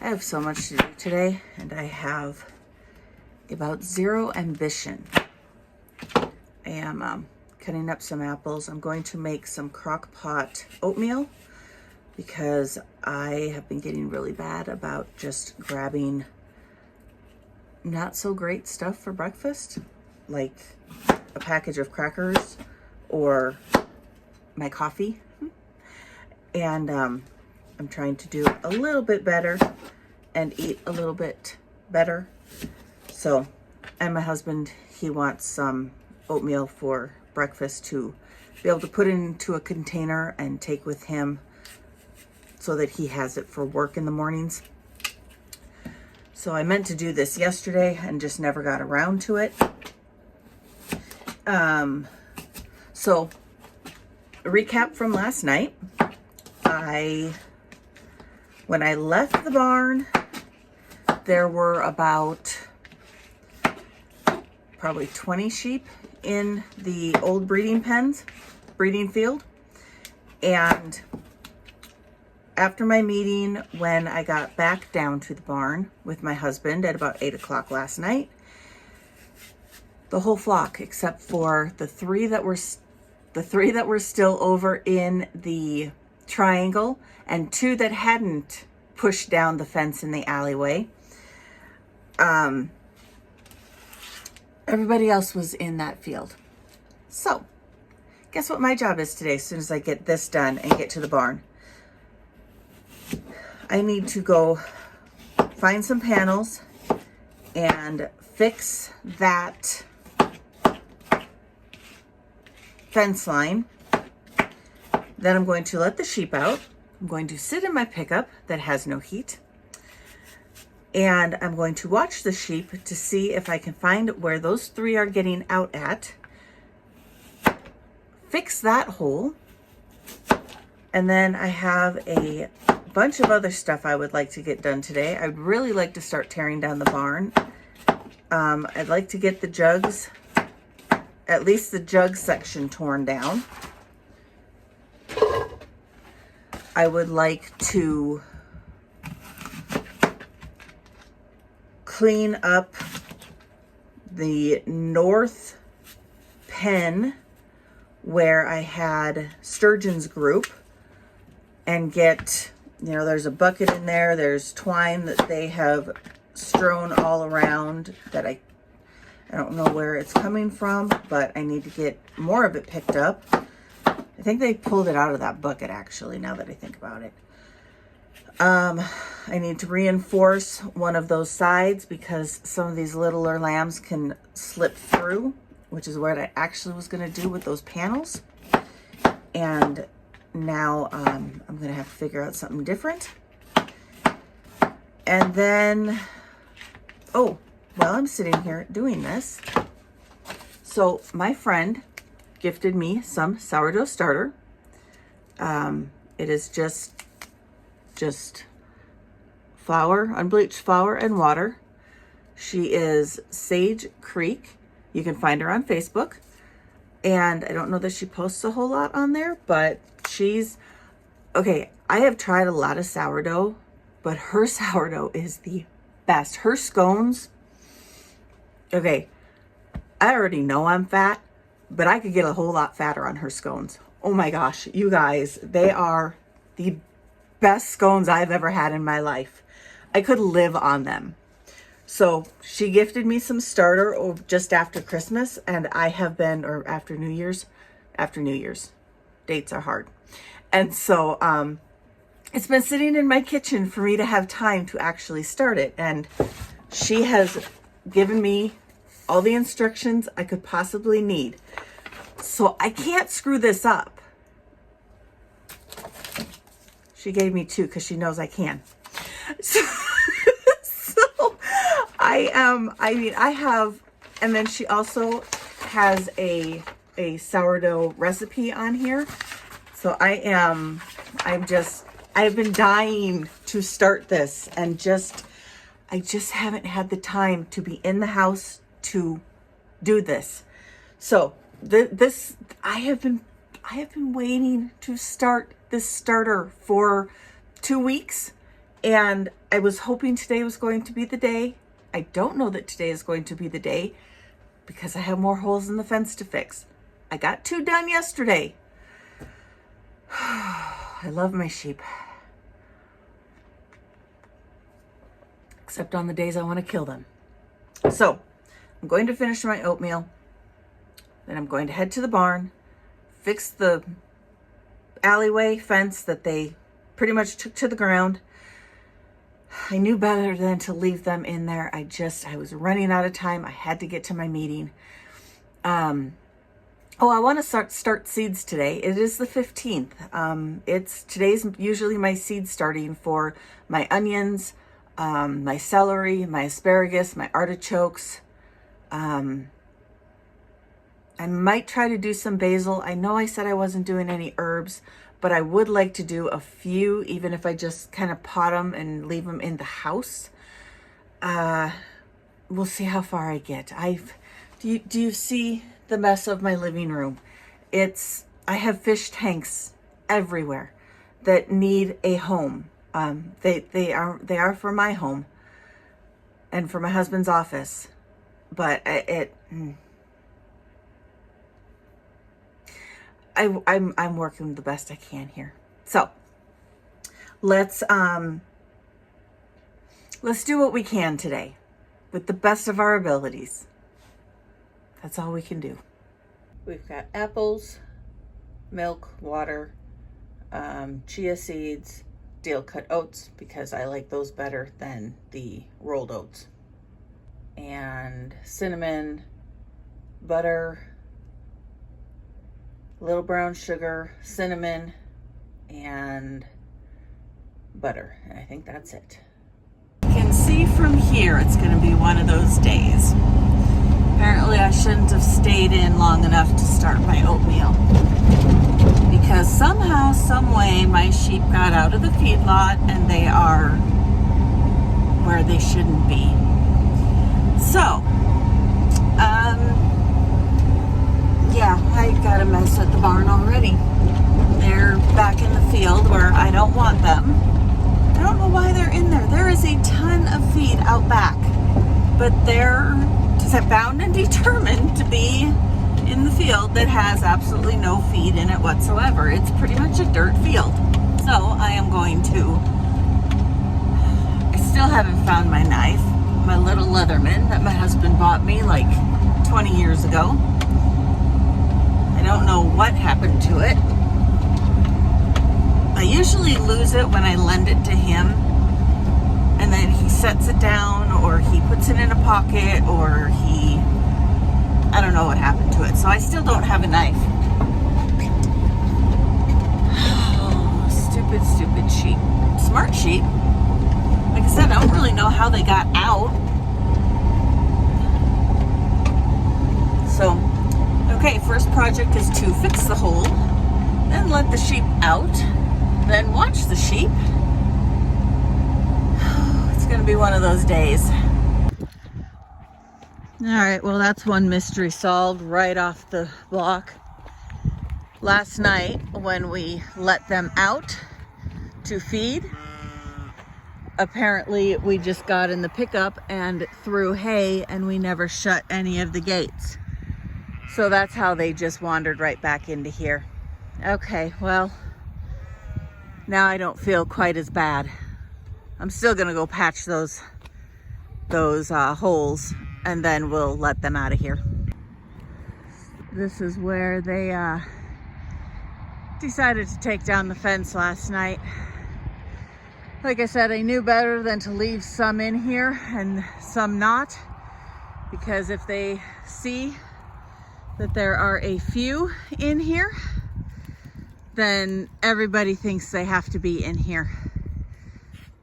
I have so much to do today, and I have about zero ambition. I am cutting up some apples. I'm going to make some crock pot oatmeal because I have been getting really bad about just grabbing not so great stuff for breakfast, like a package of crackers or my coffee. And I'm trying to do a little bit better and eat a little bit better. So, and my husband, he wants some oatmeal for breakfast to be able to put into a container and take with him so that he has it for work in the mornings. So I meant to do this yesterday and just never got around to it. So a recap from last night. When I left the barn, there were about probably 20 sheep in the old breeding field. And after my meeting, when I got back down to the barn with my husband at about 8 o'clock last night, the whole flock, except for the three that were still over in the triangle and two that hadn't pushed down the fence in the alleyway, everybody else was in that field. So, guess what my job is today as soon as I get this done and get to the barn? I need to go find some panels and fix that fence line. Then I'm going to let the sheep out. I'm going to sit in my pickup that has no heat. And I'm going to watch the sheep to see if I can find where those three are getting out at. Fix that hole. And then I have a bunch of other stuff I would like to get done today. I'd really like to start tearing down the barn. I'd like to get the jugs, at least the jug section, torn down. I would like to clean up the north pen where I had sturgeon's group and get, there's a bucket in there. There's twine that they have strewn all around that I don't know where it's coming from, but I need to get more of it picked up. I think they pulled it out of that bucket, actually, now that I think about it. I need to reinforce one of those sides because some of these littler lambs can slip through, which is what I actually was going to do with those panels. And now I'm going to have to figure out something different. And then, while I'm sitting here doing this, so my friend gifted me some sourdough starter. It is just flour, unbleached flour and water. She is Sage Creek. You can find her on Facebook. And I don't know that she posts a whole lot on there, but okay, I have tried a lot of sourdough, but her sourdough is the best. Her scones, okay, I already know I'm fat, but I could get a whole lot fatter on her scones. Oh my gosh, you guys, they are the best scones I've ever had in my life. I could live on them. So she gifted me some starter just after Christmas, and I have been, or after New Year's, dates are hard. And so it's been sitting in my kitchen for me to have time to actually start it. And she has given me all the instructions I could possibly need. So I can't screw this up. She gave me two because she knows I can. So I have, and then she also has a sourdough recipe on here. So I've been dying to start this, and I just haven't had the time to be in the house to do this. So I have been waiting to start this starter for 2 weeks, And I was hoping today was going to be the day. I don't know that today is going to be the day because I have more holes in the fence to fix. I got 2 done yesterday. I love my sheep. Except on the days I want to kill them. So I'm going to finish my oatmeal. Then I'm going to head to the barn, fix the alleyway fence that they pretty much took to the ground. I knew better than to leave them in there. I was running out of time. I had to get to my meeting. I want to start seeds today. It is the 15th. Today's usually my seed starting for my onions, my celery, my asparagus, my artichokes. I might try to do some basil. I know I said I wasn't doing any herbs, but I would like to do a few, even if I just kind of pot them and leave them in the house. We'll see how far I get. Do you see the mess of my living room? I have fish tanks everywhere that need a home. They are for my home and for my husband's office, but I'm working the best I can here. So let's do what we can today with the best of our abilities. That's all we can do. We've got apples, milk, water, chia seeds, Dale cut oats because I like those better than the rolled oats, and cinnamon, butter, little brown sugar, cinnamon, and butter. And I think that's it. You can see from here it's going to be one of those days. Apparently I shouldn't have stayed in long enough to start my oatmeal because somehow, some way, my sheep got out of the feedlot and they are where they shouldn't be. So, yeah, I got a mess at the barn already. They're back in the field where I don't want them. I don't know why they're in there. There is a ton of feed out back, but they're bound and determined to be in the field that has absolutely no feed in it whatsoever. It's pretty much a dirt field. So I am going to, I still haven't found my knife, my little Leatherman that my husband bought me like 20 years ago. I don't know what happened to it. I usually lose it when I lend it to him, and then he sets it down, or he puts it in a pocket, or I don't know what happened to it. So I still don't have a knife. Oh, stupid sheep. Smart sheep. Like I said, I don't really know how they got out. So, okay, first project is to fix the hole, then let the sheep out, then watch the sheep. It's going to be one of those days. All right, well, that's one mystery solved right off the block. Last night, when we let them out to feed, apparently we just got in the pickup and threw hay, and we never shut any of the gates. So that's how they just wandered right back into here. Okay, well, now I don't feel quite as bad. I'm still gonna go patch those holes, and then we'll let them out of here. This is where they decided to take down the fence last night. Like I said, I knew better than to leave some in here and some not, because if they see that there are a few in here, then everybody thinks they have to be in here.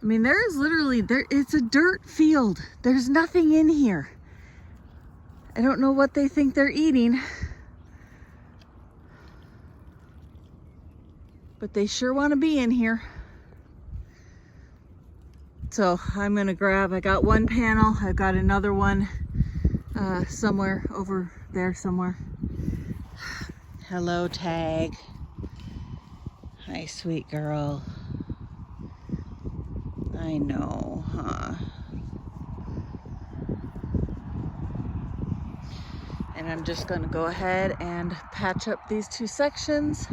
I mean, there is literally, it's a dirt field. There's nothing in here. I don't know what they think they're eating, but they sure want to be in here. So I'm gonna grab, I got one panel, I've got another one somewhere over there somewhere. Hello, Tag. Hi, sweet girl. I I know, huh? And I'm just going to go ahead and patch up these two sections.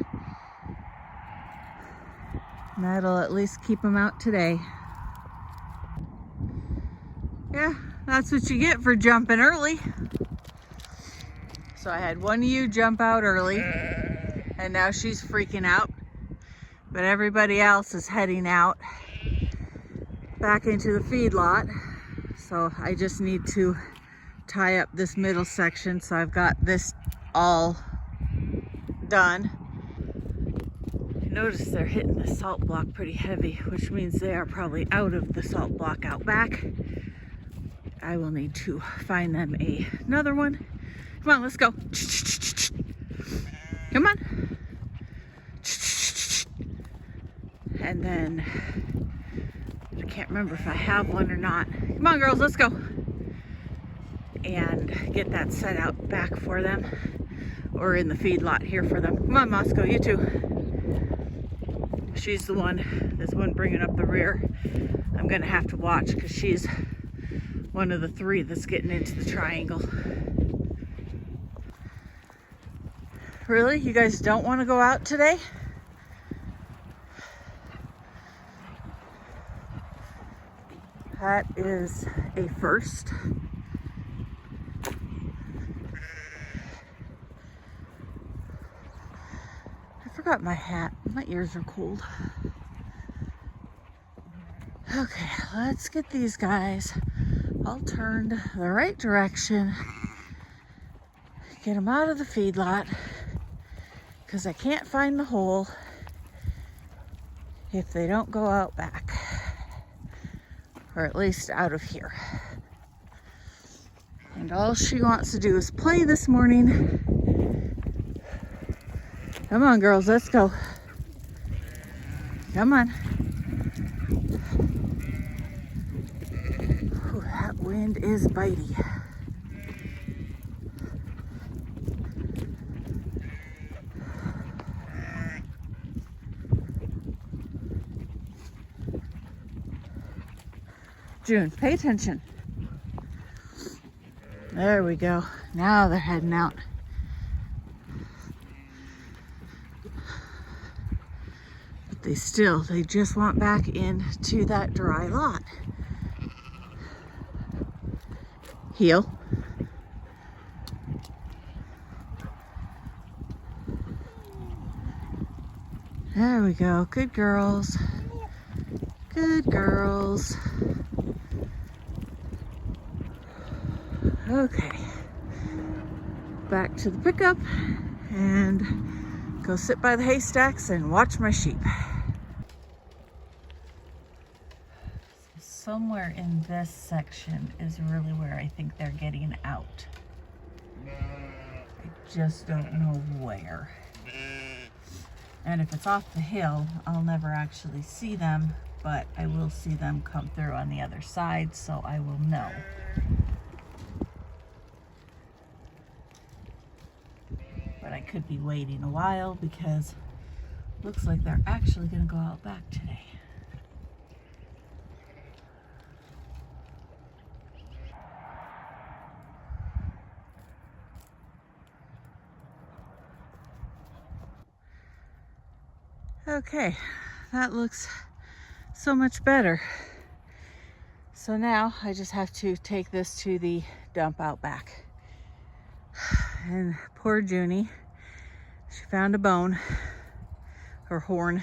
And that'll at least keep them out today. Yeah, that's what you get for jumping early. So I had one ewe jump out early, and now she's freaking out. But everybody else is heading out back into the feedlot. So I just need to tie up this middle section. So I've got this all done. Notice they're hitting the salt block pretty heavy, which means they are probably out of the salt block out back. I will need to find them another one. Come on, let's go. Come on. And then, I can't remember if I have one or not. Come on, girls, let's go. And get that set out back for them, or in the feedlot here for them. Come on, Moscow, you too. She's the one, this one bringing up the rear. I'm gonna have to watch because she's one of the three that's getting into the triangle. Really? You guys don't want to go out today? That is a first. I forgot my hat. My ears are cold. Okay, let's get these guys all turned the right direction. Get them out of the feedlot, because I can't find the hole if they don't go out back, or at least out of here. And all she wants to do is play this morning. Come on, girls, let's go. Come on. Whew, that wind is bitey. June, pay attention. There we go. Now they're heading out. But they just want back into that dry lot. Heel. There we go. Good girls. Good girls. Okay, back to the pickup and go sit by the haystacks and watch my sheep. Somewhere in this section is really where I think they're getting out. I just don't know where. And if it's off the hill, I'll never actually see them, but I will see them come through on the other side, so I will know. But I could be waiting a while because it looks like they're actually going to go out back today. Okay, that looks so much better. So now I just have to take this to the dump out back. And poor Junie, she found a bone, or horn,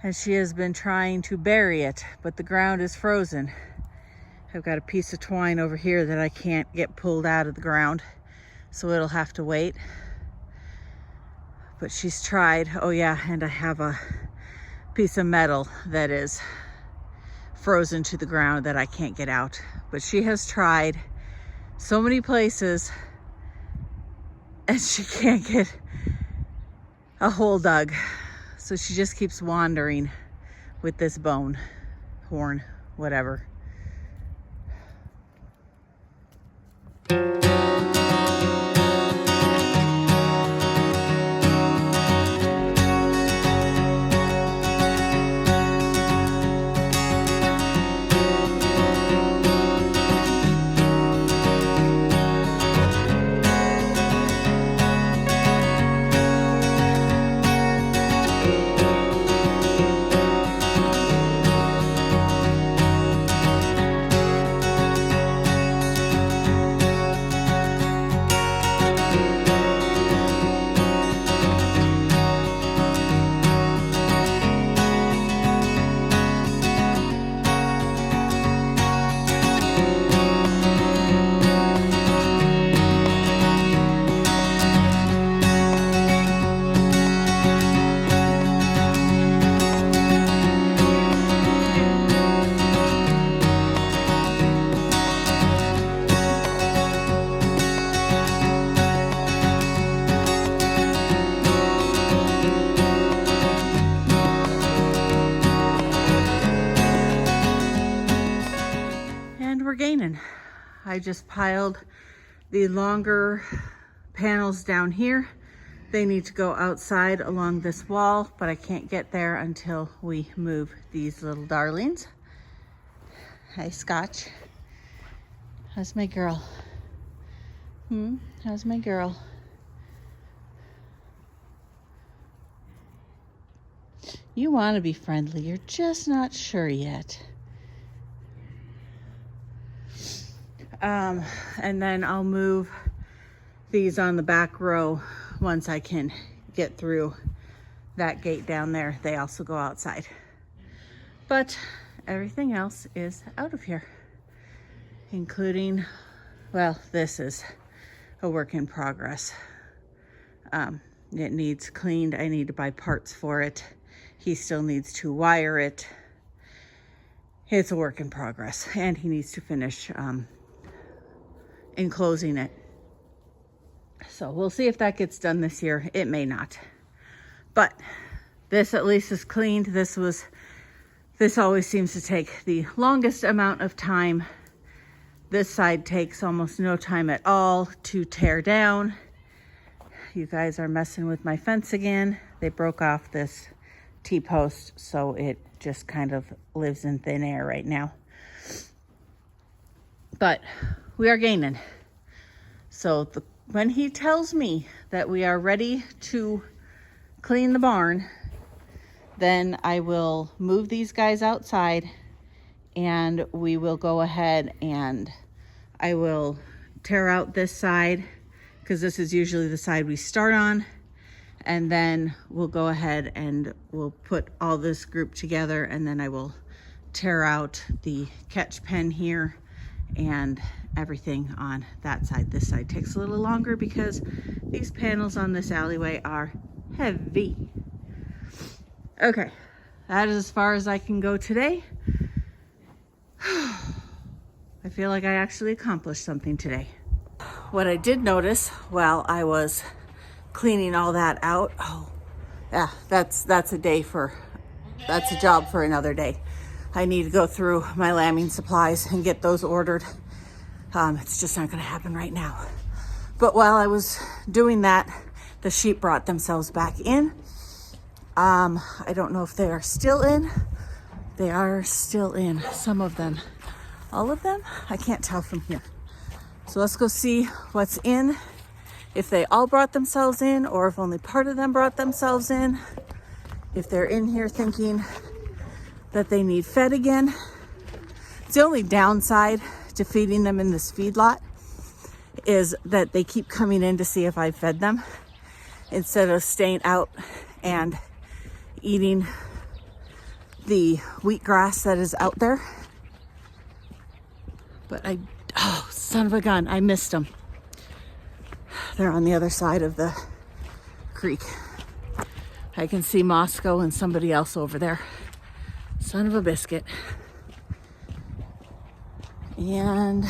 and she has been trying to bury it, but the ground is frozen. I've got a piece of twine over here that I can't get pulled out of the ground, so it'll have to wait. But she's tried. Oh yeah, and I have a piece of metal that is frozen to the ground that I can't get out. But she has tried so many places, and she can't get a hole dug. So she just keeps wandering with this bone, horn, whatever. we're gaining. I just piled the longer panels down here. They need to go outside along this wall, but I can't get there until we move these little darlings. Hi, Scotch. How's my girl? How's my girl? You want to be friendly. You're just not sure yet. And then I'll move these on the back row once I can get through that gate down there. They also go outside. But everything else is out of here, including, well, this is a work in progress. It needs cleaned. I need to buy parts for it. He still needs to wire it. It's a work in progress, and he needs to finish enclosing it. So we'll see if that gets done this year. It may not, but this at least is cleaned. This always seems to take the longest amount of time. This side takes almost no time at all to tear down. You guys are messing with my fence again. They broke off this T-post, so it just kind of lives in thin air right now. But we are gaining. So when he tells me that we are ready to clean the barn, then I will move these guys outside, and we will go ahead and I will tear out this side, because this is usually the side we start on. And then we'll go ahead and we'll put all this group together, and then I will tear out the catch pen here and everything on that side. This side takes a little longer because these panels on this alleyway are heavy. Okay, that is as far as I can go today. I feel like I actually accomplished something today. What I did notice while I was cleaning all that out, oh yeah, that's a job for another day. I need to go through my lambing supplies and get those ordered. It's just not going to happen right now. But while I was doing that, the sheep brought themselves back in. I don't know if they are still in. They are still in, some of them. All of them? I can't tell from here. So let's go see what's in. If they all brought themselves in, or if only part of them brought themselves in. If they're in here thinking that they need fed again. It's the only downside to feeding them in this feedlot is that they keep coming in to see if I fed them instead of staying out and eating the wheatgrass that is out there. But oh, son of a gun, I missed them. They're on the other side of the creek. I can see Moscow and somebody else over there. Son of a biscuit. And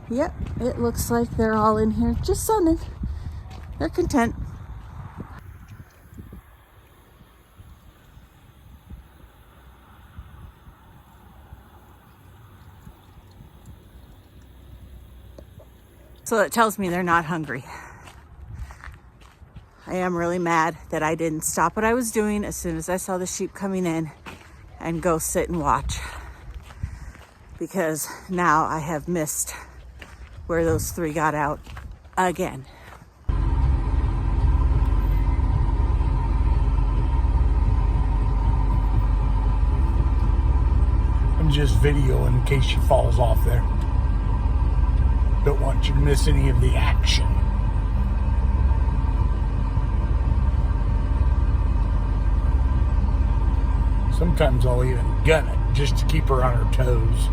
yep, it looks like they're all in here just sunning. They're content. So it tells me they're not hungry. I am really mad that I didn't stop what I was doing as soon as I saw the sheep coming in and go sit and watch. Because now I have missed where those three got out again. I'm just videoing in case she falls off there. Don't want you to miss any of the action. Sometimes I'll even gun it just to keep her on her toes.